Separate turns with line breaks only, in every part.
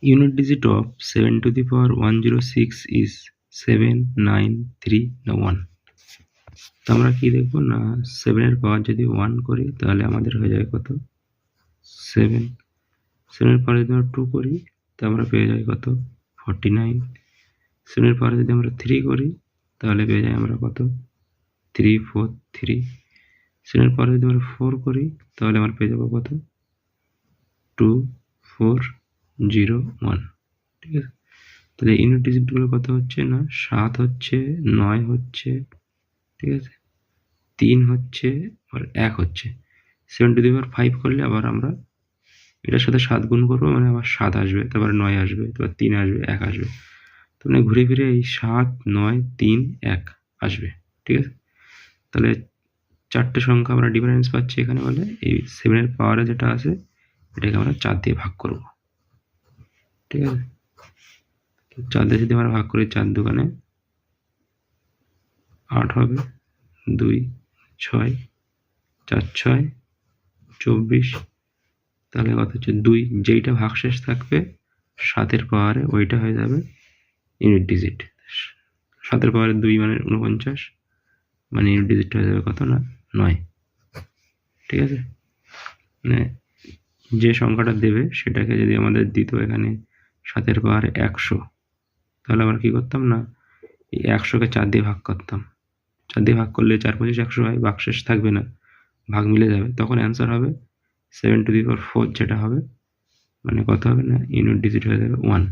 Unit digit of 7 to the power 106 is 7, 9, 3, 1. তো আমরা কি দেখবো না 7 এর পাওয়ার যদি 1 করি তাহলে আমাদের হয়ে যাবে কত 7। 7 এর পাওয়ার যদি আমরা 2 করি তো আমরা পেয়ে যাই কত 49। 7 এর পাওয়ার যদি আমরা 3 করি তাহলে পেয়ে যাই আমরা কত 343। 7 এর পাওয়ার যদি আমরা 4 করি তাহলে আমরা পেয়ে যাবো কত 2401। ঠিক আছে, তাহলে ইউনিট ডিজিটগুলো কত হচ্ছে না 7 হচ্ছে, 9 হচ্ছে, ঠিক আছে, 3 হচ্ছে আর 1 হচ্ছে। 7 টু দি পাওয়ার 5 করলে আবার আমরা এটার সাথে 7 গুণ করবো, মানে আবার 7 আসবে, তারপর 9 আসবে, তারপর 3 আসবে, 1 আসবে। তো মানে ঘুরে ফিরে এই 7, 9, 3, 1 আসবে। ঠিক আছে, তাহলে 4টে সংখ্যা আমরা ডিফারেন্স পাচ্ছি এখানে, বলে এই 7 এর পাওয়ারে যেটা আছে এটাকে আমরা 4 দিয়ে ভাগ করব। ঠিক আছে, 4 দিয়ে যদি আমরা ভাগ করি 4 দুগুণে 8 হবে, 2, 6, 4, 6, 24। তাহলে কত হচ্ছে 2, যেইটা ভাগশেষ থাকবে 7 এর পাওয়ারে ওইটা হয়ে যাবে ইউনিট ডিজিট। 7 এর পাওয়ারে 2 মানে 49, মানে ইউনিট ডিজিট হয়ে যাবে কত না 9। ঠিক আছে, মানে যে সংখ্যাটা দেবে সেটাকে যদি আমাদের দিত এখানে 7 এর পাওয়ারে 100, তাহলে আমরা কি করতাম না এই 100কে 4 দিয়ে ভাগ করতাম। 4 দিয়ে ভাগ করলে 4, 25, 100 হয়, ভাগশেষ থাকবে না, ভাগ মিলে যাবে, তখন অ্যান্সার হবে 7 টু দি পাওয়ার 4, যেটা হবে মানে কত হবে না ইউনিট ডিজিট হয়ে যাবে 1,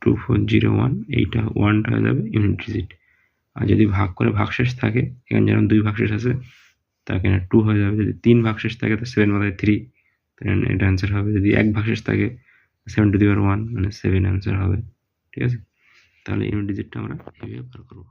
2401। এইটা 1টা হয়ে যাবে ইউনিট ডিজিট। আর যদি ভাগ করে ভাগশেষ থাকে, এখানে যেমন 2 ভাগশেষ আছে তা এখানে 2 হয়ে যাবে। যদি 3 ভাগশেষ থাকে তো 7 বাই 3, তাহলে এটা অ্যান্সার হবে। যদি 1 ভাগশেষ থাকে 7 টু দি পাওয়ার 1 মানে 7 অ্যান্সার হবে। ঠিক আছে, তাহলে ইউনিট ডিজিটটা আমরা এইভাবে বার করবো।